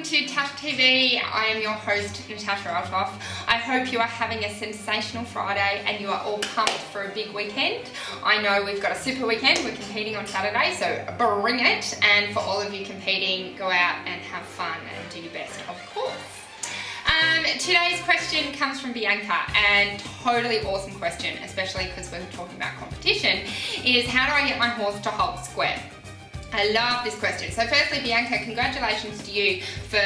to Tash TV. I am your host, Natasha Althoff. I hope you are having a sensational Friday and you are all pumped for a big weekend. I know we've got a super weekend. We're competing on Saturday, so bring it. And for all of you competing, go out and have fun and do your best, of course. Today's question comes from Bianca, and totally awesome question, especially because we're talking about competition, is how do I get my horse to halt square? I love this question. So firstly, Bianca, congratulations to you for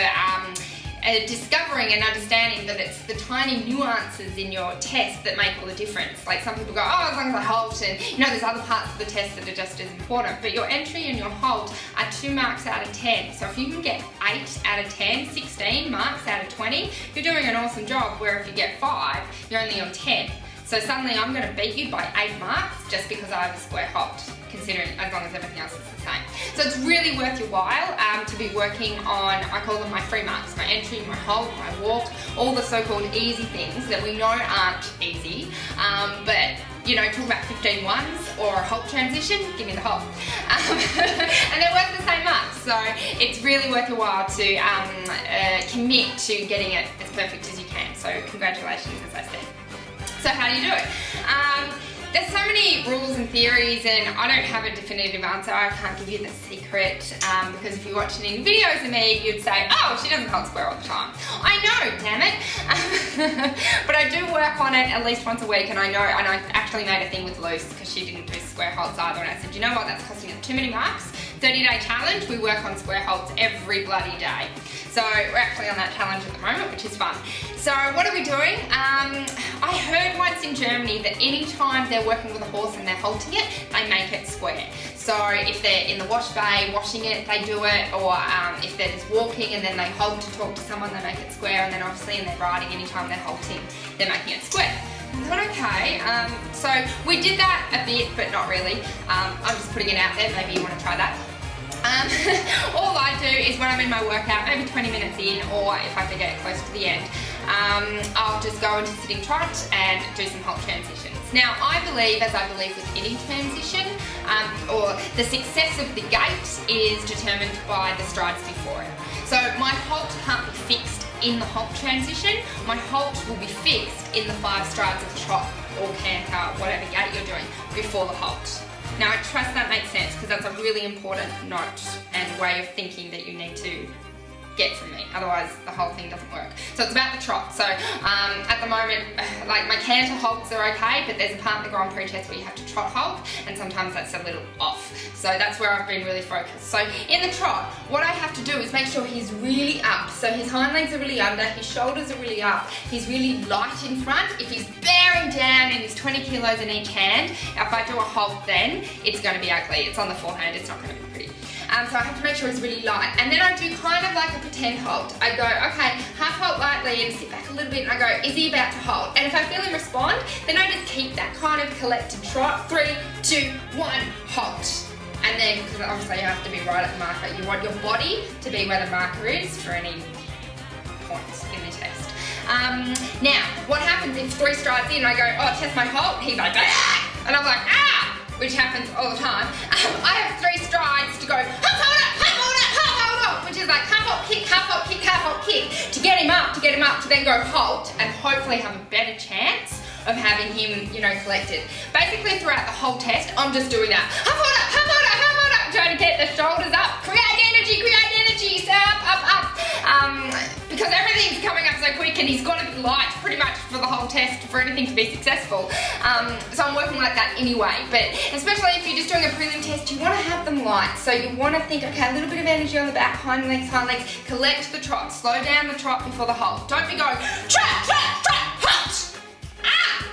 discovering and understanding that it's the tiny nuances in your test that make all the difference. Like some people go, oh, as long as I halt, and you know, there's other parts of the test that are just as important, but your entry and your halt are 2 marks out of 10. So if you can get 8 out of 10, 16 marks out of 20, you're doing an awesome job, where if you get 5, you're only on 10. So suddenly I'm going to beat you by 8 marks just because I have a square halt, considering as long as everything else is the same. So it's really worth your while to be working on, I call them my free marks, my entry, my halt, my walk, all the so-called easy things that we know aren't easy, but you know, talk about 15 ones or a halt transition, give me the halt. And they're worth the same marks, so it's really worth your while to commit to getting it as perfect as you can. So congratulations, as I said. So how do you do it? There's so many rules and theories, and I don't have a definitive answer. I can't give you the secret, because if you watched any videos of me, you'd say, oh, she doesn't halt square all the time. I know, damn it. But I do work on it at least once a week, and I know, and I actually made a thing with Luce, because she didn't do square halts either, and I said, you know what, that's costing us too many marks. 30-day challenge, we work on square halts every bloody day. So we're actually on that challenge at the moment, which is fun. So what are we doing? I heard once in Germany that any time they're working with a horse and they're halting it, they make it square. So if they're in the wash bay washing it, they do it, or if they're just walking and then they halt to talk to someone, they make it square, and then obviously in their riding, anytime they're halting, they're making it square. I thought, okay, so we did that a bit, but not really. I'm just putting it out there, maybe you want to try that. All I do is when I'm in my workout, maybe 20 minutes in, or if I have to get close to the end, I'll just go into sitting trot and do some halt transitions. Now I believe, as I believe with any transition, or the success of the gait is determined by the strides before it. So my halt can't be fixed in the halt transition. My halt will be fixed in the 5 strides of trot or canter, whatever gait you're doing, before the halt. Now I trust that makes sense, because that's a really important note and way of thinking that you need to get from me, otherwise the whole thing doesn't work. So it's about the trot. So at the moment, like my canter halts are okay, but there's a part in the Grand Prix test where you have to trot halt, and sometimes that's a little off. So that's where I've been really focused. So in the trot, what I have to do is make sure he's really up. So his hind legs are really under, his shoulders are really up, he's really light in front. If he's bearing down and he's 20 kilos in each hand, if I do a halt then, it's going to be ugly. It's on the forehand, it's not going to be pretty. So I have to make sure it's really light. And then I do kind of like a pretend halt. I go, okay, half halt lightly and sit back a little bit, and I go, is he about to halt? And if I feel him respond, then I just keep that kind of collected trot. 3, 2, 1, halt. And then, because obviously you have to be right at the marker, you want your body to be where the marker is for any points in the test. Now, what happens if 3 strides in, I go, oh, test my halt, he's like, ah! And I'm like, ah! Which happens all the time. I have 3 strides to go, which is like half halt kick, half halt kick, half halt kick, to get him up, to then go halt, and hopefully have a better chance of having him, you know, collected. Basically throughout the whole test, I'm just doing that. Half hold up, trying to get the shoulders up, create energy, stay up. Because everything's coming up so quick, and he's got to be light pretty much for the whole test for anything to be successful. So I'm working like that anyway, but especially if you're just doing a prelim test, you want to have them light. So you want to think, okay, a little bit of energy on the back, hind legs, collect the trot, slow down the trot before the halt. Don't be going, trot, halt! Ah!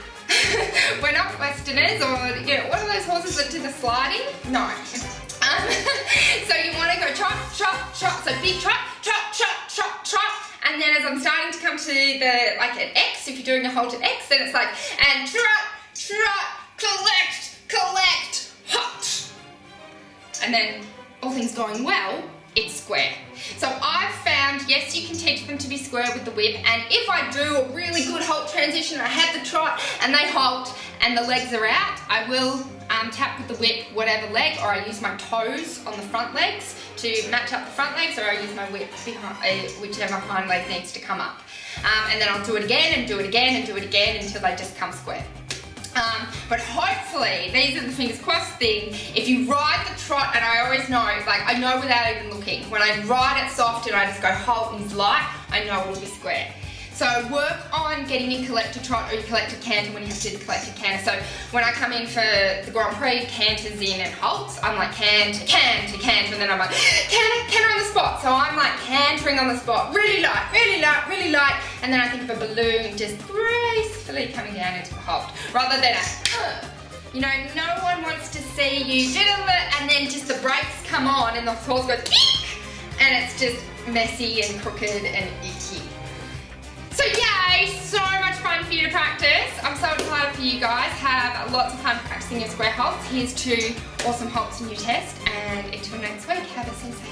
We're not Westerners, or, you know, what are those horses that do the sliding? No. So you want to go trot, so big trot, and then as I'm starting to come to the, like at X, if you're doing a halt at X, then it's like, and trot, collect, halt. And then, all things going well, it's square. So I've found, yes, you can teach them to be square with the whip, and if I do a really good halt transition, I have the trot and they halt and the legs are out, I will tap with the whip whatever leg, or I use my toes on the front legs to match up the front leg, so I use my whip behind, whichever hind leg needs to come up. And then I'll do it again and do it again and do it again until they just come square. But hopefully, these are the fingers crossed thing, if you ride the trot, and I always know, like I know without even looking, when I ride it soft and I just go halt and it's light, I know it'll be square. So work on getting your collector trot or your collector canter when you have to do the collector canter. So when I come in for the Grand Prix, canters in and halts, I'm like canter, canter, canter, and then I'm like canter, canter on the spot. So I'm like cantering on the spot, really light, really light, really light, and then I think of a balloon just gracefully coming down into the halt, rather than a you know, no one wants to see you diddle it and then just the brakes come on and the horse goes eek, and it's just messy and crooked and icky. So yay, so much fun for you to practice. I'm so excited for you guys. Have lots of fun practicing your square halts. Here's 2 awesome halts in your test, and until next week, have a sensational